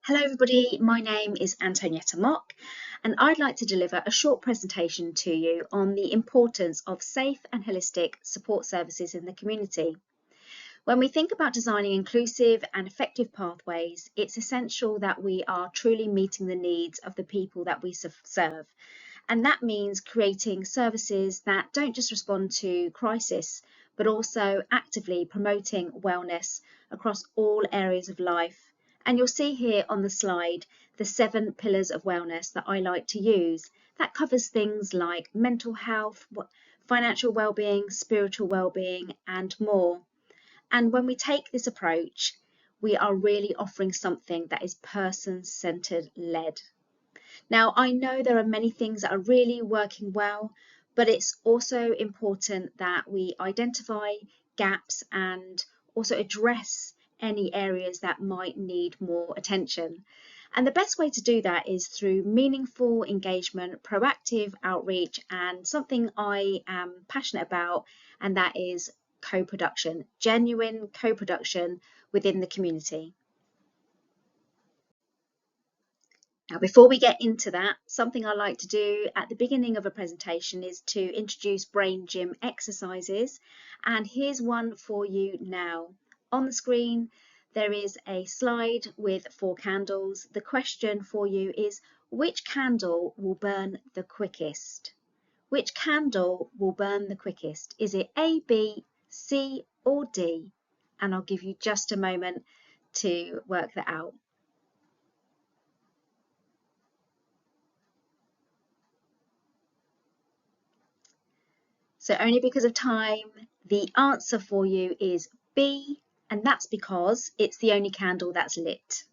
Hello everybody, my name is Antonietta Mock and I'd like to deliver a short presentation to you on the importance of safe and holistic support services in the community. When we think about designing inclusive and effective pathways, it's essential that we are truly meeting the needs of the people that we serve. And that means creating services that don't just respond to crisis, but also actively promoting wellness across all areas of life. And you'll see here on the slide the 7 pillars of wellness that I like to use. That covers things like mental health, financial well-being, spiritual well-being, and more. And when we take this approach, we are really offering something that is person-centered led. Now, I know there are many things that are really working well, but it's also important that we identify gaps and also address any areas that might need more attention. And the best way to do that is through meaningful engagement, proactive outreach, and something I am passionate about, and that is co-production, genuine co-production within the community. Now, before we get into that, something I like to do at the beginning of a presentation is to introduce brain gym exercises. And here's one for you now. On the screen, there is a slide with 4 candles. The question for you is, which candle will burn the quickest? Which candle will burn the quickest? Is it A, B, C, or D? And I'll give you just a moment to work that out. So only because of time, the answer for you is B, and that's because it's the only candle that's lit.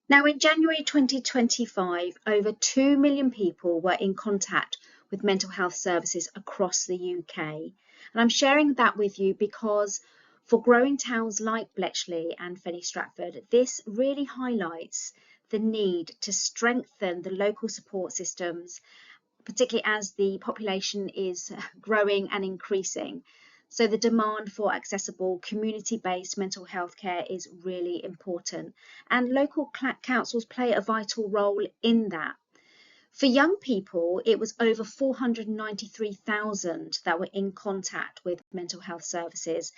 Now, in January 2025, over 2 million people were in contact with mental health services across the UK. And I'm sharing that with you because for growing towns like Bletchley and Fenny, this really highlights the need to strengthen the local support systems, particularly as the population is growing and increasing. So the demand for accessible community-based mental health care is really important, and local councils play a vital role in that. For young people, it was over 493,000 that were in contact with mental health services.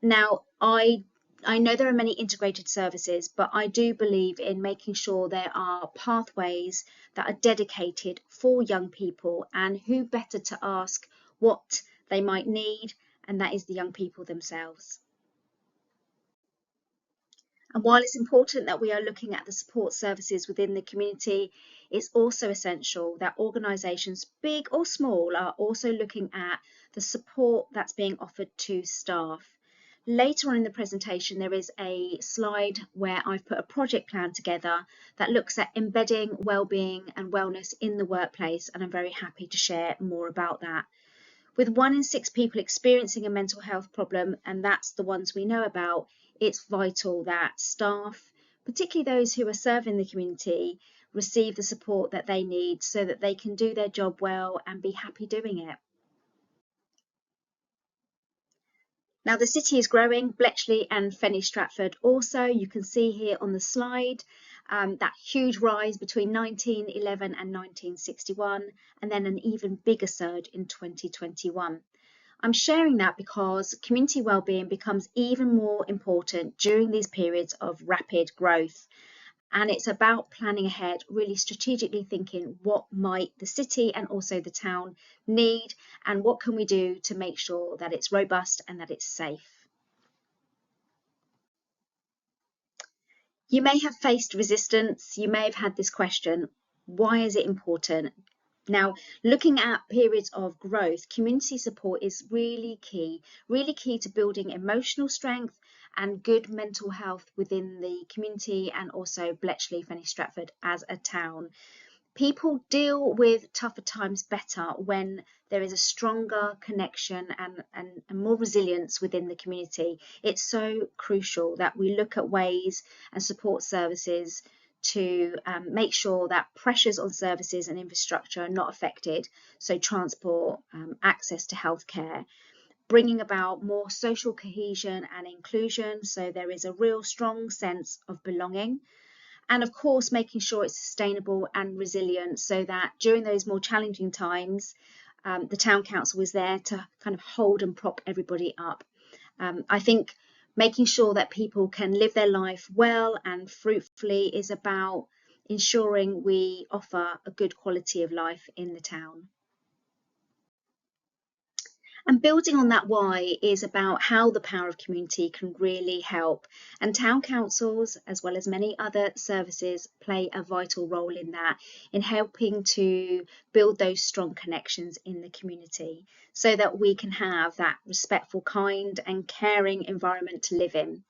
Now, I know there are many integrated services, but I do believe in making sure there are pathways that are dedicated for young people, and who better to ask what they might need, and that is the young people themselves. And while it's important that we are looking at the support services within the community, it's also essential that organisations, big or small, are also looking at the support that's being offered to staff. Later on in the presentation, there is a slide where I've put a project plan together that looks at embedding wellbeing and wellness in the workplace, and I'm very happy to share more about that. With 1 in 6 people experiencing a mental health problem, and that's the ones we know about, it's vital that staff, particularly those who are serving the community, receive the support that they need so that they can do their job well and be happy doing it. Now, the city is growing, Bletchley and Fenny also. You can see here on the slide that huge rise between 1911 and 1961, and then an even bigger surge in 2021. I'm sharing that because community wellbeing becomes even more important during these periods of rapid growth. And it's about planning ahead, really strategically thinking what might the city and also the town need, and what can we do to make sure that it's robust and that it's safe. You may have faced resistance. You may have had this question, why is it important? Now, looking at periods of growth, community support is really key to building emotional strength and good mental health within the community, and also Bletchley, Fenny as a town. People deal with tougher times better when there is a stronger connection and more resilience within the community. It's so crucial that we look at ways and support services to make sure that pressures on services and infrastructure are not affected, so transport, access to healthcare. bringing about more social cohesion and inclusion, so there is a real strong sense of belonging. And of course, making sure it's sustainable and resilient, so that during those more challenging times, the town council is there to kind of hold and prop everybody up. I think making sure that people can live their life well and fruitfully is about ensuring we offer a good quality of life in the town. And building on that why is about how the power of community can really help. And town councils, as well as many other services, play a vital role in that, in helping to build those strong connections in the community so that we can have that respectful, kind and caring environment to live in.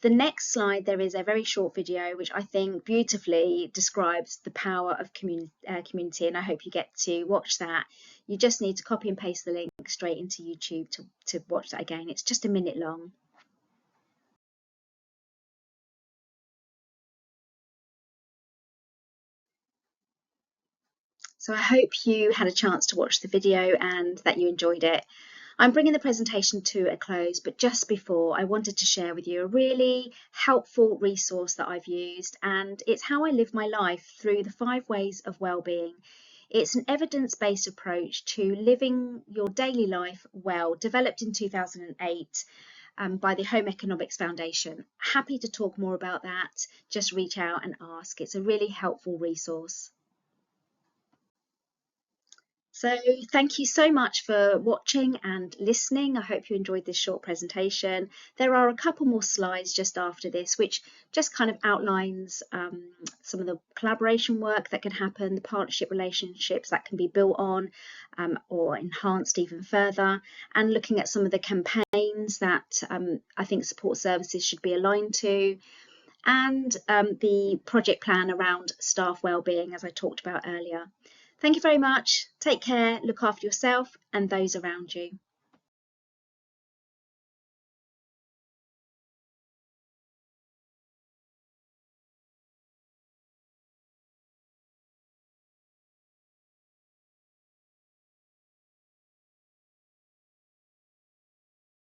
The next slide, there is a very short video which I think beautifully describes the power of community, and I hope you get to watch that. You just need to copy and paste the link straight into YouTube to watch that again. It's just a minute long. So I hope you had a chance to watch the video and that you enjoyed it. I'm bringing the presentation to a close, but just before, I wanted to share with you a really helpful resource that I've used, and it's how I live my life through the 5 ways of wellbeing. It's an evidence-based approach to living your daily life well, developed in 2008 by the Home Economics Foundation. Happy to talk more about that. Just reach out and ask. It's a really helpful resource. So thank you so much for watching and listening. I hope you enjoyed this short presentation. There are a couple more slides just after this, which just kind of outlines some of the collaboration work that can happen, the partnership relationships that can be built on or enhanced even further, and looking at some of the campaigns that I think support services should be aligned to, and the project plan around staff wellbeing, as I talked about earlier. Thank you very much. Take care, look after yourself and those around you.